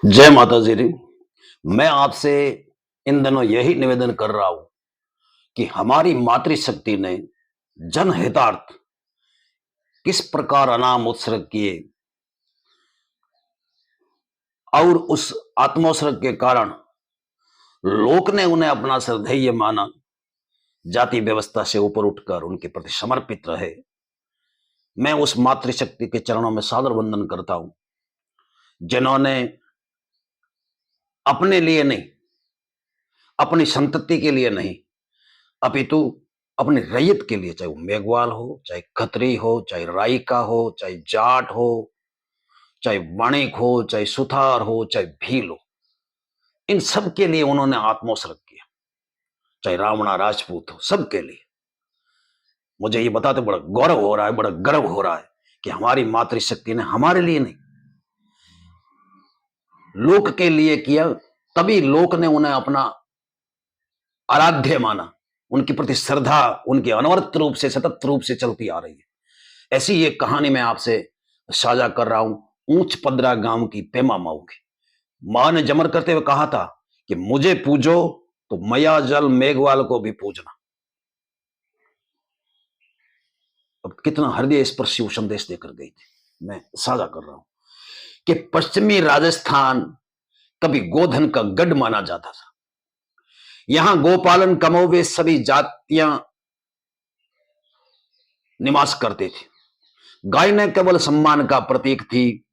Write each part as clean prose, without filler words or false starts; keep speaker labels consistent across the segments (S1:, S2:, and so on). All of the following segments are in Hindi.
S1: जय माता दी। मैं आपसे इन दिनों यही निवेदन कर रहा हूं कि हमारी मातृशक्ति ने जनहितार्थ किस प्रकार अनाम उत्सर्ग किए और उस आत्मोत्सर्ग के कारण लोक ने उन्हें अपना श्रद्धेय माना, जाति व्यवस्था से ऊपर उठकर उनके प्रति समर्पित रहे। मैं उस मातृशक्ति के चरणों में सादर वंदन करता हूं जिन्होंने अपने लिए नहीं, अपनी संतति के लिए नहीं, अपितु अपनी रैयत के लिए, चाहे वो मेघवाल हो, चाहे खत्री हो, चाहे रायका हो, चाहे जाट हो, चाहे वणिक हो, चाहे सुथार हो, चाहे भील हो, इन सब के लिए उन्होंने आत्मोत्सर्ग किया। चाहे रावणा राजपूत हो, सबके लिए। मुझे ये बताते बड़ा गौरव हो रहा है, बड़ा गर्व हो रहा है कि हमारी मातृशक्ति ने हमारे लिए नहीं, लोक के लिए किया। तभी लोक ने उन्हें अपना आराध्य माना, उनके प्रति श्रद्धा उनके अनवरत रूप से, सतत रूप से चलती आ रही है। ऐसी एक कहानी मैं आपसे साझा कर रहा हूं ऊंच पदरा गांव की पेमा माऊ की। मां ने जमर करते हुए कहा था कि मुझे पूजो तो मया जल मेघवाल को भी पूजना। अब कितना हृदय स्पर्शी संदेश देकर गई थी, मैं साझा कर रहा हूं कि पश्चिमी राजस्थान कभी गोधन का गढ़ माना जाता था। यहां गोपालन कमोबेश सभी जातियां निवास करते थे। गाय न केवल सम्मान का प्रतीक थी,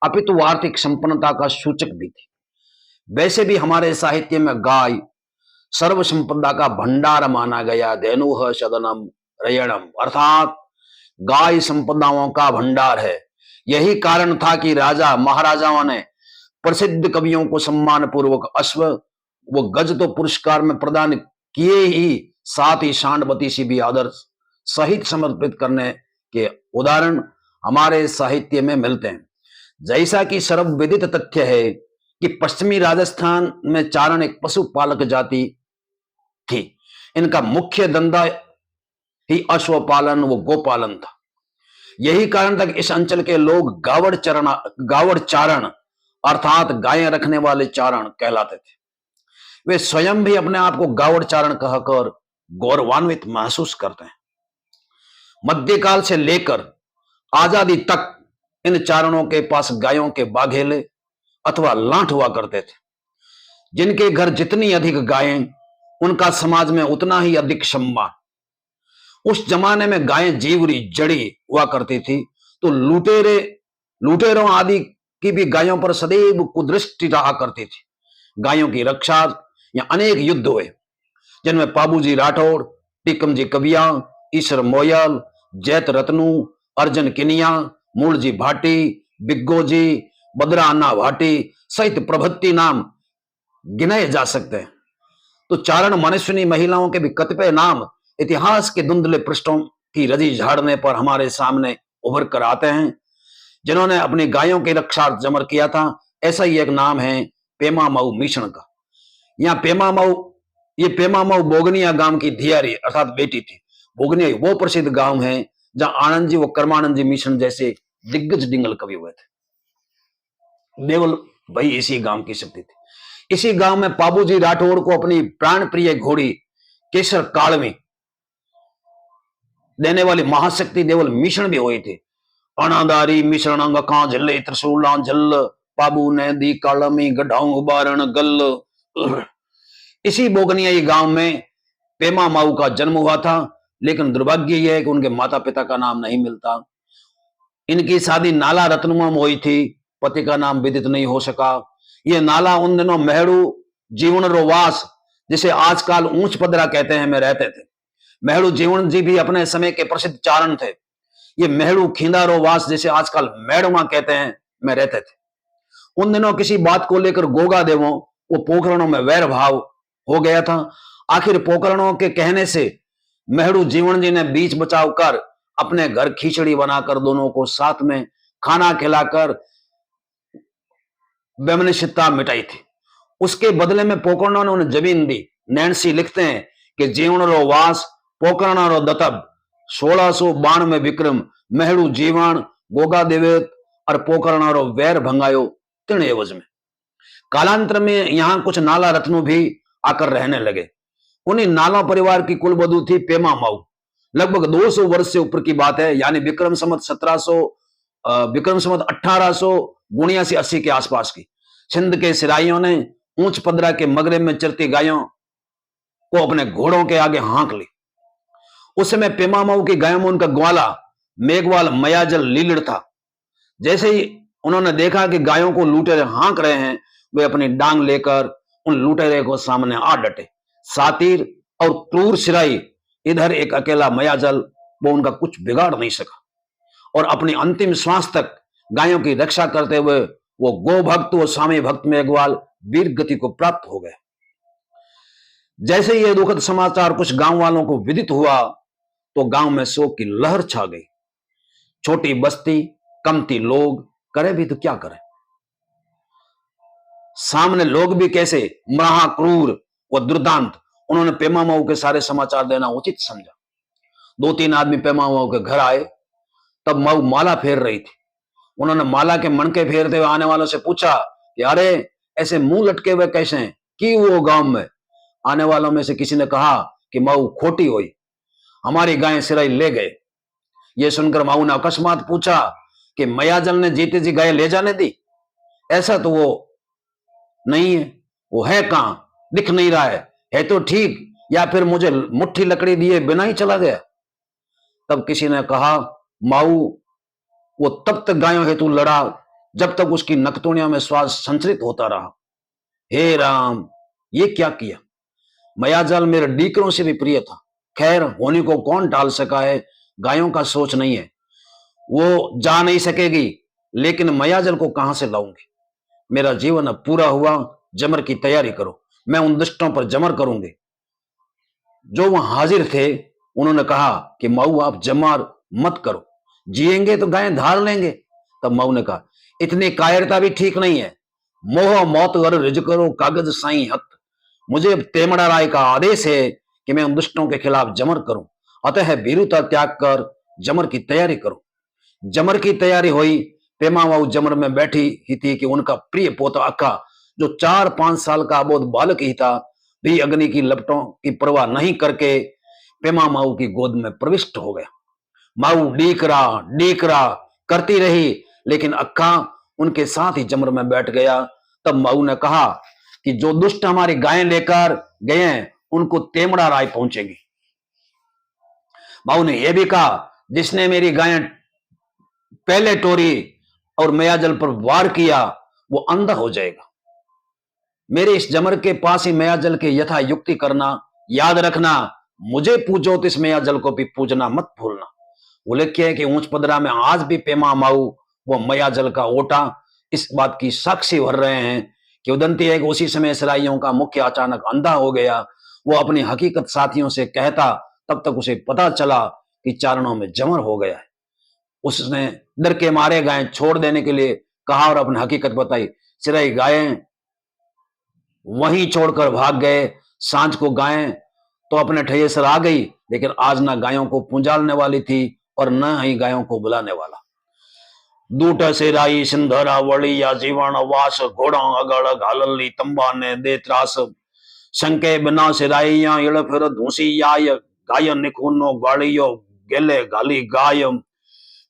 S1: अपितु आर्थिक संपन्नता का सूचक भी थी। वैसे भी हमारे साहित्य में गाय सर्व संपदा का भंडार माना गया। धेनुह सदनम रयणम, अर्थात गाय संपदाओं का भंडार है। यही कारण था कि राजा महाराजाओं ने प्रसिद्ध कवियों को सम्मान पूर्वक अश्व व गज तो पुरस्कार में प्रदान किए ही, साथ ही शांडवती सी भी आदर सहित समर्पित करने के उदाहरण हमारे साहित्य में मिलते हैं। जैसा कि सर्वविदित तथ्य है कि पश्चिमी राजस्थान में चारण एक पशुपालक जाति थी। इनका मुख्य धंधा ही अश्वपालन व गोपालन था। यही कारण था कि इस अंचल के लोग गावड़ चारण अर्थात गायें रखने वाले चारण कहलाते थे। वे स्वयं भी अपने आप को गावड़ चारण कहकर गौरवान्वित महसूस करते हैं। मध्यकाल से लेकर आजादी तक इन चारणों के पास गायों के बाघेले अथवा लांठ हुआ करते थे। जिनके घर जितनी अधिक गायें, उनका समाज में उतना ही अधिक सम्मान। उस जमाने में गायें जीवरी जड़ी हुआ करती थी, तो लुटेरों आदि की भी गायों पर सदैव कुदृष्टि रहा करती थी। गायों की रक्षा या अनेक युद्ध हुए, जिनमें पाबूजी राठौड़, टीकम जी कबिया, ईश्वर मोयल, जैत रत्नू, अर्जन किनिया, मूलजी भाटी, बिग्गो जी, बदरा अन्ना भाटी सहित प्रभृति नाम गिनाए जा सकते हैं। तो चारण मनुष्यनी महिलाओं के भी कतिपय नाम इतिहास के धुंधले पृष्ठों की रजी झाड़ने पर हमारे सामने उभर कर आते हैं, जिन्होंने अपनी गायों की रक्षा जमर किया था। ऐसा ही एक नाम है पेमा मऊ मिश्रण का। यहाँ पेमा मऊ बोगनिया गांव की धियारी अर्थात बेटी थी। बोगनिया वो प्रसिद्ध गांव है जहां आनंद जी व कर्मानंद जी मिश्रण जैसे दिग्गज डिंगल कवि हुए थे। देवल भाई इसी गांव की शक्ति थी। इसी गांव में पाबूजी राठौड़ को अपनी प्राण प्रिय घोड़ी केसर कालवी देने वाली महाशक्ति देवल मिश्रण भी हुई थी। अनादारी मिश्रण अंग का झल्ले त्रिशूला झल, पाबू ने दी कालमी गढ़ाऊ उबारण गल। इसी बोगनिया गांव में पेमा माऊ का जन्म हुआ था, लेकिन दुर्भाग्य यह है कि उनके माता पिता का नाम नहीं मिलता। इनकी शादी नाला रत्नुमा में हुई थी, पति का नाम विदित नहीं हो सका। यह नाला उन दिनों मेहड़ू जीवन रोवास, जिसे आजकल ऊंच पदरा कहते हैं, में रहते थे। मेहड़ू जीवन जी भी अपने समय के प्रसिद्ध चारण थे। ये मेहड़ू खिंदारो वास, जिसे आजकल मेड़मा कहते हैं, में रहते थे। उन दिनों किसी बात को लेकर गोगा देवों वो पोखरणों में वैर भाव हो गया था। आखिर पोखरणों के कहने से मेहड़ू जीवन जी ने बीच बचाव कर अपने घर खिचड़ी बनाकर दोनों को साथ में खाना खिलाकर वैमनस्यता मिटाई थी। उसके बदले में पोखरणों ने उन्हें जमीन दी। नैन्सी लिखते हैं कि जीवन रो वास पोखरणा रो दतब 1692 विक्रम मेहड़ू जीवन गोगा देवेत और पोखरणा रो वैर भंगायो तीन एवज में। कालांतर में यहाँ कुछ नाला रत्नों भी आकर रहने लगे। उन्हीं नाला परिवार की कुलवधु थी पेमा माऊ। लगभग 200 वर्ष से ऊपर की बात है, यानी विक्रम संवत 1879-80 के आसपास की। सिंध के सिराइयों ने ऊंच पदरा के मगरे में चरती गायों को अपने घोड़ों के आगे हाँक ली। उस समय पेमा माऊ की गायों में उनका ग्वाला मेघवाल मयाजल लीलड़ था। जैसे ही उन्होंने देखा कि गायों को लुटेरे हाँक रहे हैं, वे अपनी डांग लेकर उन लुटेरे को सामने आ डटे। सातिर और क्रूर सिराई इधर एक अकेला मयाजल, वो उनका कुछ बिगाड़ नहीं सका और अपनी अंतिम श्वास तक गायों की रक्षा करते हुए वो गो भक्त व स्वामी भक्त मेघवाल वीर गति को प्राप्त हो गए। जैसे ये दुखद समाचार कुछ गांव वालों को विदित हुआ तो गांव में शोक की लहर छा गई। छोटी बस्ती, कमती लोग, करे भी तो क्या करे। सामने लोग भी कैसे महाक्रूर व दुर्दांत। उन्होंने पेमा माऊ के सारे समाचार देना उचित समझा। 2-3 आदमी पेमा माऊ के घर आए, तब माऊ माला फेर रही थी। उन्होंने माला के मणके फेरते हुए आने वालों से पूछा कि अरे ऐसे मुंह लटके हुए कैसे हैं, की वो गांव में। आने वालों में से किसी ने कहा कि माऊ खोटी हुई, हमारी गायें सिराई ले गए। ये सुनकर माऊ ने अकस्मात पूछा कि मयाजल ने जीती जी गाय ले जाने दी? ऐसा तो वो नहीं है, वो है कहां, दिख नहीं रहा है तो ठीक, या फिर मुझे मुट्ठी लकड़ी दिए बिना ही चला गया। तब किसी ने कहा माऊ वो तब तक गायों हेतु लड़ा जब तक उसकी नकतुनियों में श्वास संचरित होता रहा। हे राम, ये क्या किया। मयाजल मेरे डीकरों से भी प्रिय था। खैर, होने को कौन टाल सका है, गायों का सोच नहीं है, वो जा नहीं सकेगी, लेकिन मयाजल को कहां से लाऊंगी। मेरा जीवन अब पूरा हुआ, जमर की तैयारी करो, मैं उन दुष्टों पर जमर करूंगी। जो वहां हाजिर थे उन्होंने कहा कि माऊ आप जमर मत करो, जिएंगे तो गायें धार लेंगे। तब माऊ ने कहा इतनी कायरता भी ठीक नहीं है। मोह मौत गर रिज करो कागज साई हत। मुझे तेमड़ा राय का आदेश है कि मैं उन दुष्टों के खिलाफ जमर करूं, अतः वीरुता त्याग कर जमर की तैयारी करो। जमर की तैयारी हुई। पेमा माऊ जमर में बैठी ही थी कि उनका प्रिय पोता अक्का, जो 4-5 साल का अबोध बालक ही था, भी अग्नि की लपटों की परवाह नहीं करके पेमा माऊ की गोद में प्रविष्ट हो गया। माऊ डीकरा करती रही, लेकिन अक्का उनके साथ ही जमर में बैठ गया। तब माऊ ने कहा कि जो दुष्ट हमारी गायें लेकर गए हैं उनको तेमड़ा राय पहुंचेगी। माऊ ने यह भी कहा जिसने मेरी गायें पहले टोरी और मयाजल पर वार किया वो अंधा हो जाएगा। मेरे इस जमर के पास ही मयाजल के यथा युक्ति करना। याद रखना, मुझे पूजो तो इस मयाजल को भी पूजना मत भूलना। उल्लेख्य है कि ऊंच पदरा में आज भी पेमा माऊ वो मयाजल का ओटा इस बात की साक्षी भर रहे हैं कि उदंती है कि उसी समय इसराइलियों का मुख्य अचानक अंधा हो गया। वो अपनी हकीकत साथियों से कहता, तब तक उसे पता चला कि चारणों में जमर हो गया है। उसने डर के मारे गायें छोड़ देने के लिए कहा और अपनी हकीकत बताई। सिराई गायें वहीं छोड़कर भाग गए। सांझ को गायें तो अपने ठैये सर आ गई, लेकिन आज ना गायों को पूंजालने वाली थी और न ही गायों को बुलाने वाला। दूट सिराई सिंधरा वड़ी या जीवन वास, घोड़ा अगड़ घालली तंबा ने दे त्रास। शंके बिना सिराई या इड़ फिर धूसी आय, गाय निखुनो गाड़ियो गेले गाली गाय।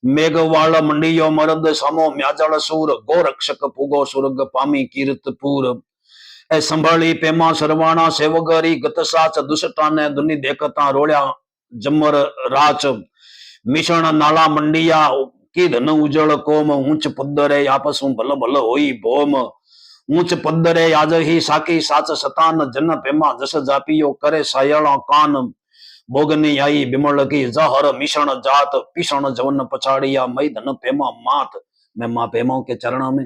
S1: मेघवाल मंडियो मरद समो म्याजल सूर, गोरक्षक पुगो सुरग पामी कीर्तपुर। ए संभली पेमा सरवाणा सेवगरी गत साच, दुष्टा ने दुनि देखता रोड़ा जमर राच। मिश्रण नाला मंडिया की धन उजड़ कोम, ऊंच पद्दरे आपसु भल भल होई भोम। ऊंच पद्दरे आज ही साकी साच सतान, जन पेमा जस जापियो करे सायला कान। भोगनी आई बिमल की जहर मिश्रण जात, पिषण जवन पछाड़िया मई धन पेमा मात। मैं मां पेमा के चरणों में